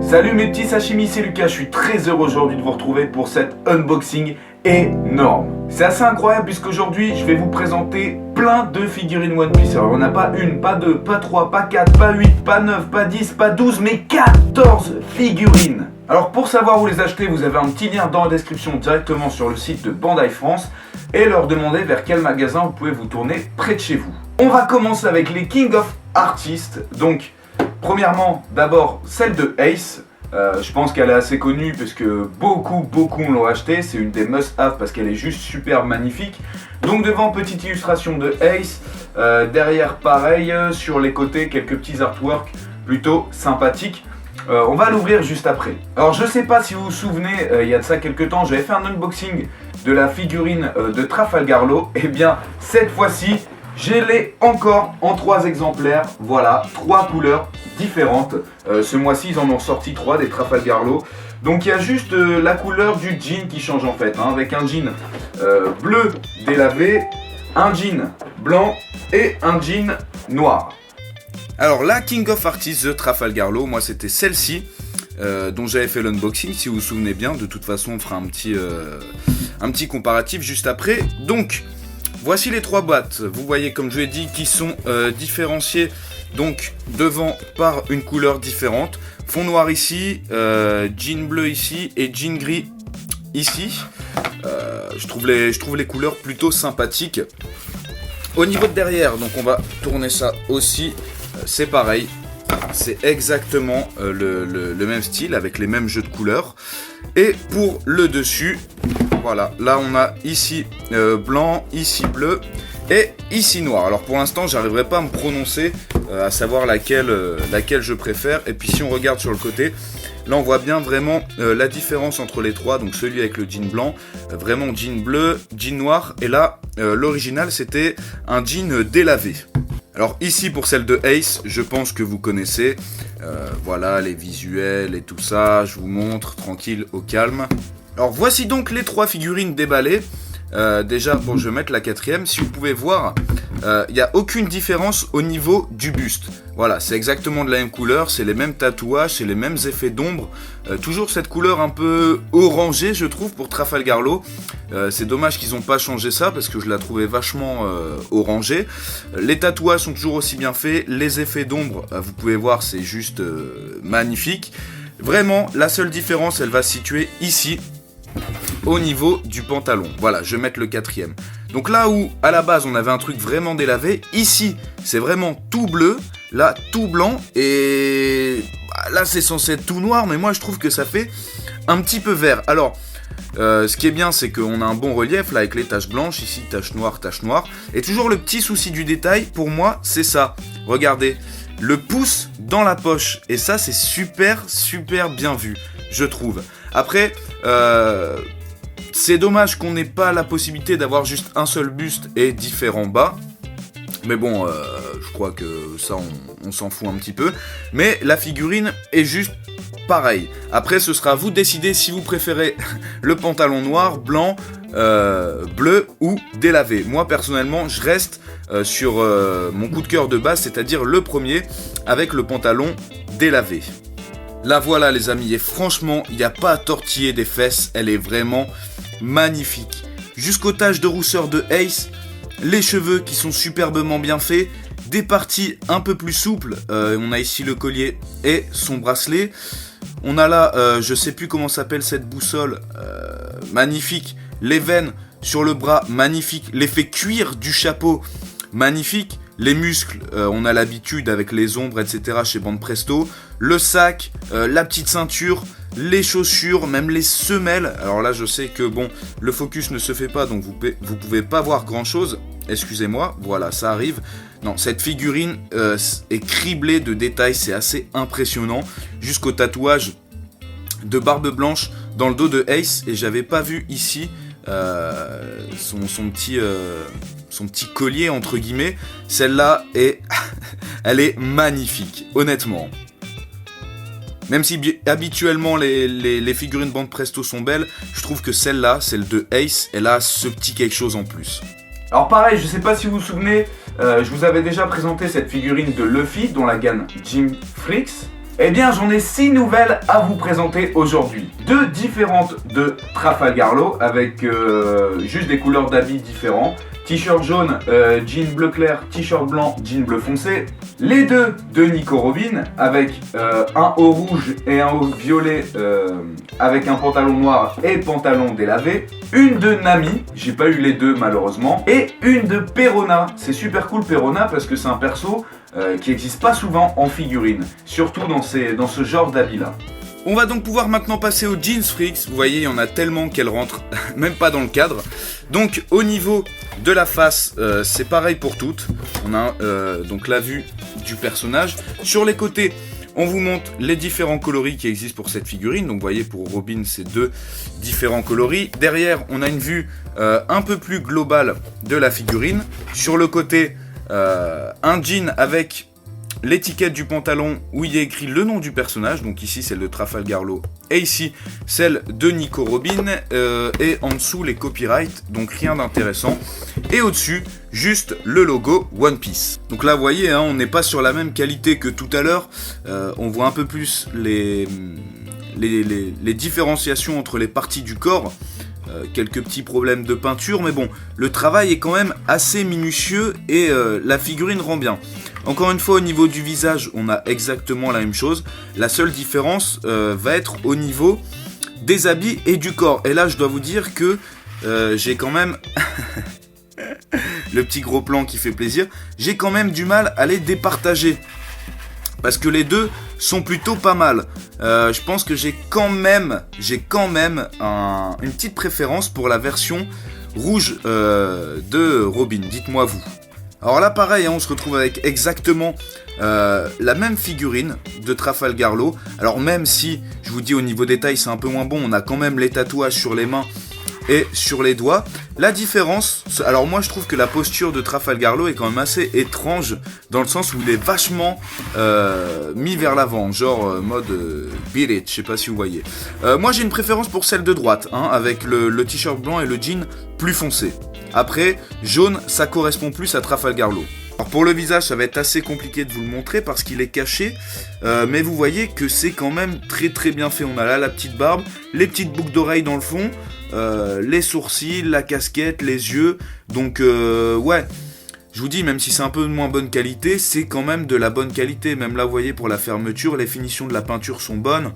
Salut mes petits sashimi, c'est Lucas, je suis très heureux aujourd'hui de vous retrouver pour cet unboxing énorme. C'est assez incroyable puisqu'aujourd'hui je vais vous présenter plein de figurines One Piece. Alors on n'a pas une, pas deux, pas trois, pas quatre, pas 8, pas 9, pas 10, pas 12, mais 14 figurines. Alors pour savoir où les acheter, vous avez un petit lien dans la description directement sur le site de Bandai France et leur demander vers quel magasin vous pouvez vous tourner près de chez vous. On va commencer avec les King of Artists, donc premièrement, d'abord celle de Ace. Je pense qu'elle est assez connue parce que beaucoup l'ont acheté. C'est une des must-have parce qu'elle est juste super magnifique. Donc devant, petite illustration de Ace. Derrière, pareil, sur les côtés, quelques petits artworks plutôt sympathiques. On va l'ouvrir juste après. Alors je sais pas si vous vous souvenez, il y a de ça quelques temps, j'avais fait un unboxing de la figurine de Trafalgar Law. Et bien cette fois-ci, je l'ai encore en 3 exemplaires, voilà, 3 couleurs différentes. Ce mois-ci, ils en ont sorti 3 des Trafalgar Law. Donc il y a juste la couleur du jean qui change en fait, hein, avec un jean bleu délavé, un jean blanc et un jean noir. Alors la King of Artists de Trafalgar Law, moi c'était celle-ci dont j'avais fait l'unboxing, si vous vous souvenez bien. De toute façon, on fera un petit comparatif juste après. Donc voici les 3 boîtes, vous voyez comme je l'ai dit, qui sont différenciées donc devant par une couleur différente. Fond noir ici, jean bleu ici et jean gris ici. Je trouve les couleurs plutôt sympathiques. Au niveau de derrière, donc on va tourner ça aussi, c'est pareil. C'est exactement le même style avec les mêmes jeux de couleurs. Et pour le dessus, voilà, là on a ici blanc, ici bleu et ici noir. Alors pour l'instant j'arriverai pas à me prononcer à savoir laquelle je préfère. Et puis si on regarde sur le côté, là on voit bien vraiment la différence entre les 3. Donc celui avec le jean blanc, vraiment jean bleu, jean noir. Et là l'original c'était un jean délavé. Alors ici pour celle de Ace, je pense que vous connaissez, voilà les visuels et tout ça, je vous montre tranquille au calme. Alors voici donc les 3 figurines déballées. Déjà bon, je vais mettre la 4ème, si vous pouvez voir, il n'y a aucune différence au niveau du buste. Voilà, c'est exactement de la même couleur, c'est les mêmes tatouages, c'est les mêmes effets d'ombre. Toujours cette couleur un peu orangée je trouve pour Trafalgar Law. C'est dommage qu'ils n'ont pas changé ça parce que je la trouvais vachement orangée. Les tatouages sont toujours aussi bien faits, les effets d'ombre, vous pouvez voir, c'est juste magnifique. Vraiment, la seule différence, elle va se situer ici, au niveau du pantalon. Voilà, je vais mettre le 4ème. Donc là où, à la base, on avait un truc vraiment délavé, ici, c'est vraiment tout bleu, là, tout blanc, et là, c'est censé être tout noir, mais moi, je trouve que ça fait un petit peu vert. Alors, ce qui est bien, c'est qu'on a un bon relief, là, avec les taches blanches, ici, taches noires, et toujours le petit souci du détail, pour moi, c'est ça. Regardez, le pouce dans la poche, et ça, c'est super bien vu, je trouve. Après, c'est dommage qu'on n'ait pas la possibilité d'avoir juste un seul buste et différents bas. Mais bon, je crois que ça, on s'en fout un petit peu. Mais la figurine est juste pareille. Après, ce sera à vous de décider si vous préférez le pantalon noir, blanc, bleu ou délavé. Moi, personnellement, je reste sur mon coup de cœur de base, c'est-à-dire le premier, avec le pantalon délavé. La voilà les amis, et franchement, il n'y a pas à tortiller des fesses, elle est vraiment magnifique. Jusqu'aux taches de rousseur de Ace, les cheveux qui sont superbement bien faits, des parties un peu plus souples, on a ici le collier et son bracelet. On a là, je sais plus comment s'appelle cette boussole, magnifique. Les veines sur le bras, magnifique. L'effet cuir du chapeau, magnifique. Les muscles, on a l'habitude avec les ombres, etc. chez Bande Presto. Le sac, la petite ceinture, les chaussures, même les semelles. Alors là, je sais que bon, le focus ne se fait pas, donc vous pouvez pas voir grand chose. Excusez-moi, voilà, ça arrive. Non, cette figurine est criblée de détails, c'est assez impressionnant. Jusqu'au tatouage de barbe blanche dans le dos de Ace. Et j'avais pas vu ici son petit collier entre guillemets. Celle-là elle est magnifique, honnêtement. Même si habituellement les figurines Bande Presto sont belles, je trouve que celle-là, celle de Ace, elle a ce petit quelque chose en plus. Alors pareil, je sais pas si vous vous souvenez, je vous avais déjà présenté cette figurine de Luffy dont la gamme Jim Freaks. Eh bien, j'en ai 6 nouvelles à vous présenter aujourd'hui. 2 différentes de Trafalgarlo avec juste des couleurs d'habits différents. T-shirt jaune, jean bleu clair, t-shirt blanc, jean bleu foncé. Les 2 de Nico Robin avec un haut rouge et un haut violet avec un pantalon noir et pantalon délavé. Une de Nami, j'ai pas eu les 2 malheureusement. Et une de Perona. C'est super cool Perona parce que c'est un perso qui n'existe pas souvent en figurine. Surtout dans ce genre d'habits là. On va donc pouvoir maintenant passer aux Jeans Freaks. Vous voyez, il y en a tellement qu'elles rentrent même pas dans le cadre. Donc au niveau de la face, c'est pareil pour toutes. On a donc la vue du personnage. Sur les côtés, on vous montre les différents coloris qui existent pour cette figurine. Donc vous voyez, pour Robin, c'est 2 différents coloris. Derrière, on a une vue un peu plus globale de la figurine. Sur le côté, un jean avec l'étiquette du pantalon où il y a écrit le nom du personnage, donc ici celle de Trafalgarlo et ici celle de Nico Robin, et en dessous les copyrights, donc rien d'intéressant, et au-dessus juste le logo One Piece. Donc là vous voyez, hein, on n'est pas sur la même qualité que tout à l'heure, on voit un peu plus les différenciations entre les parties du corps. Quelques petits problèmes de peinture, mais bon, le travail est quand même assez minutieux et la figurine rend bien. Encore une fois, au niveau du visage, on a exactement la même chose. La seule différence va être au niveau des habits et du corps. Et là, je dois vous dire que j'ai quand même... le petit gros plan qui fait plaisir. J'ai quand même du mal à les départager. Parce que les 2 sont plutôt pas mal. Je pense que j'ai quand même une petite préférence pour la version rouge de Robin. Dites-moi vous. Alors là pareil, hein, on se retrouve avec exactement la même figurine de Trafalgarlo. Alors même si, je vous dis au niveau détail c'est un peu moins bon, on a quand même les tatouages sur les mains et sur les doigts. La différence, alors moi je trouve que la posture de Trafalgarlo est quand même assez étrange, dans le sens où il est vachement mis vers l'avant, genre mode beat it, je sais pas si vous voyez. Moi j'ai une préférence pour celle de droite, hein, avec le t-shirt blanc et le jean plus foncé. Après, jaune, ça correspond plus à Trafalgarlo. Alors pour le visage, ça va être assez compliqué de vous le montrer parce qu'il est caché, mais vous voyez que c'est quand même très très bien fait. On a là la petite barbe, les petites boucles d'oreilles dans le fond, les sourcils, la casquette, les yeux. Donc ouais, je vous dis, même si c'est un peu de moins bonne qualité, c'est quand même de la bonne qualité. Même là, vous voyez, pour la fermeture, les finitions de la peinture sont bonnes.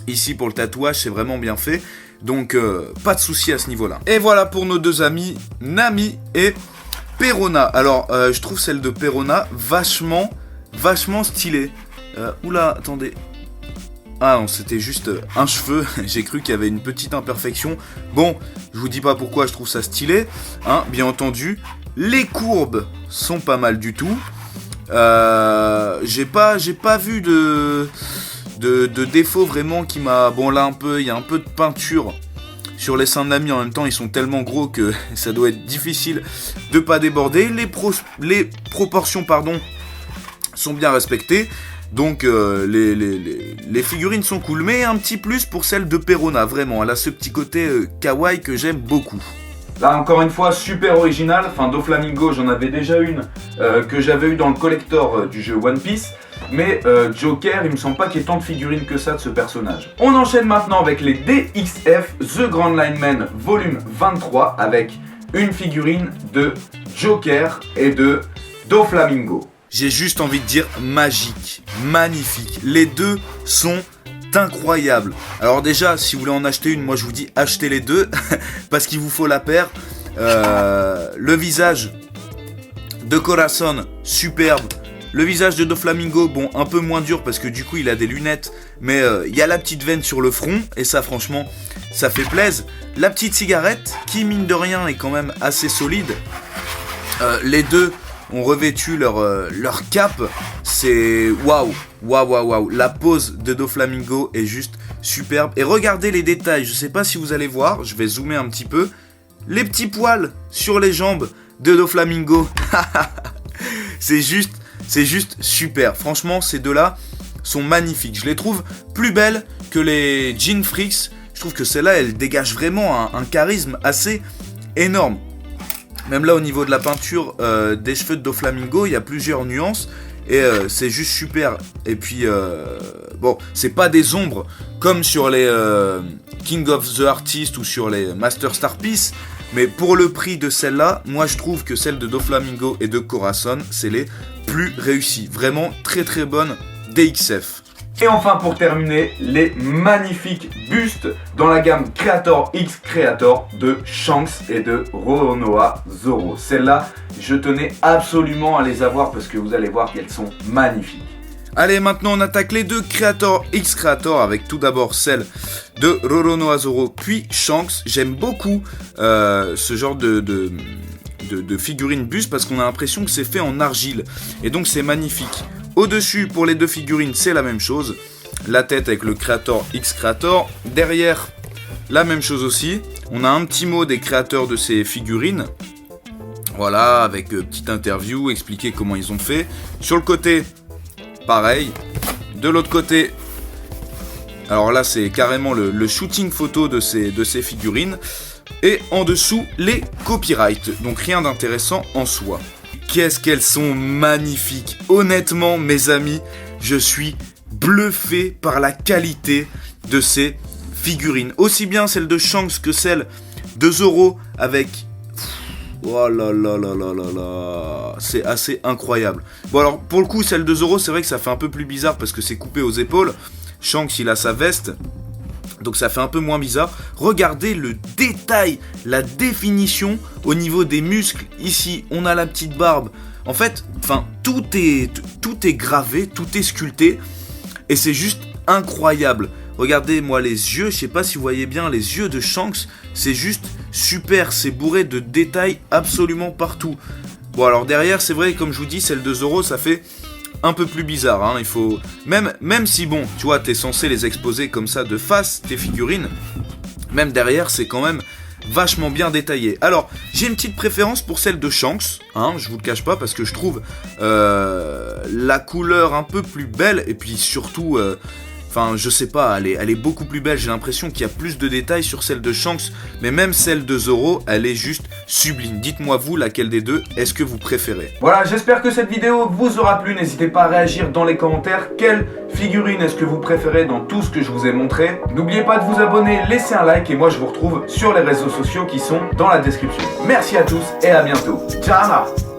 Ici, pour le tatouage, c'est vraiment bien fait. Donc, pas de souci à ce niveau-là. Et voilà pour nos 2 amis, Nami et Perona. Alors, je trouve celle de Perona vachement stylée. Oula, attendez. Ah non, c'était juste un cheveu. J'ai cru qu'il y avait une petite imperfection. Bon, je vous dis pas pourquoi je trouve ça stylé. Hein, bien entendu, les courbes sont pas mal du tout. J'ai pas vu de défaut vraiment qui m'a... Bon là il y a un peu de peinture sur les seins de Nami, en même temps ils sont tellement gros que ça doit être difficile de pas déborder. Les proportions pardon sont bien respectées. Donc les figurines sont cool, mais un petit plus pour celle de Perona, vraiment, elle a ce petit côté kawaii que j'aime beaucoup. Là encore une fois super original, enfin Doflamingo j'en avais déjà une que j'avais eu dans le collector du jeu One Piece. Mais Joker, il me semble pas qu'il y ait tant de figurines que ça de ce personnage. On enchaîne maintenant avec les DXF The Grand Lineman volume 23 avec une figurine de Joker et de Doflamingo. J'ai juste envie de dire magique, magnifique. Les 2 sont incroyables. Alors déjà, si vous voulez en acheter une, moi je vous dis achetez les 2 parce qu'il vous faut la paire. Le visage de Corazon, superbe. Le visage de Doflamingo, bon, un peu moins dur parce que du coup il a des lunettes, mais il y a la petite veine sur le front, et ça franchement, ça fait plaisir. La petite cigarette, qui mine de rien est quand même assez solide. Les 2 ont revêtu leur cape, c'est waouh. La pose de Doflamingo est juste superbe. Et regardez les détails, je sais pas si vous allez voir, je vais zoomer un petit peu. Les petits poils sur les jambes de Doflamingo, c'est juste super. Franchement, ces 2-là sont magnifiques. Je les trouve plus belles que les Jean Freaks. Je trouve que celle-là, elle dégage vraiment un charisme assez énorme. Même là, au niveau de la peinture des cheveux de Doflamingo, il y a plusieurs nuances. et c'est juste super. Et puis bon, c'est pas des ombres comme sur les King of the Artist ou sur les Master Star Piece, mais pour le prix de celle-là, moi je trouve que celle de Doflamingo et de Corazon, c'est les plus réussies. Vraiment très très bonnes DXF. Et enfin pour terminer, les magnifiques bustes dans la gamme Creator X Creator de Shanks et de Roronoa Zoro. Celles-là, je tenais absolument à les avoir parce que vous allez voir qu'elles sont magnifiques. Allez, maintenant on attaque les deux Creator X Creator avec tout d'abord celle de Roronoa Zoro puis Shanks. J'aime beaucoup ce genre de figurines buste parce qu'on a l'impression que c'est fait en argile et donc c'est magnifique. Au-dessus, pour les deux figurines, c'est la même chose. La tête avec le Creator X Creator. Derrière, la même chose aussi. On a un petit mot des créateurs de ces figurines. Voilà, avec petite interview, expliquer comment ils ont fait. Sur le côté, pareil. De l'autre côté, alors là, c'est carrément le shooting photo de ces figurines. Et en dessous, les copyrights. Donc rien d'intéressant en soi. Qu'est-ce qu'elles sont magnifiques. Honnêtement, mes amis, je suis bluffé par la qualité de ces figurines. Aussi bien celle de Shanks que celle de Zoro avec... Oh là là là là là là... C'est assez incroyable. Bon alors, pour le coup, celle de Zoro, c'est vrai que ça fait un peu plus bizarre parce que c'est coupé aux épaules. Shanks, il a sa veste... Donc ça fait un peu moins bizarre. Regardez le détail, la définition au niveau des muscles. Ici, on a la petite barbe. En fait, tout est gravé, tout est sculpté. Et c'est juste incroyable. Regardez-moi les yeux, je sais pas si vous voyez bien les yeux de Shanks. C'est juste super, c'est bourré de détails absolument partout. Bon alors derrière, c'est vrai, comme je vous dis, celle de Zoro, ça fait... un peu plus bizarre, hein. Il faut... Même si bon, tu vois, t'es censé les exposer comme ça de face, tes figurines, même derrière, c'est quand même vachement bien détaillé. Alors, j'ai une petite préférence pour celle de Shanks, hein, je vous le cache pas, parce que je trouve la couleur un peu plus belle, et puis surtout... je sais pas, elle est beaucoup plus belle, j'ai l'impression qu'il y a plus de détails sur celle de Shanks, mais même celle de Zoro, elle est juste sublime. Dites-moi vous, laquelle des deux est-ce que vous préférez? Voilà, j'espère que cette vidéo vous aura plu, n'hésitez pas à réagir dans les commentaires. Quelle figurine est-ce que vous préférez dans tout ce que je vous ai montré? N'oubliez pas de vous abonner, laissez un like, et moi je vous retrouve sur les réseaux sociaux qui sont dans la description. Merci à tous, et à bientôt. Ciao!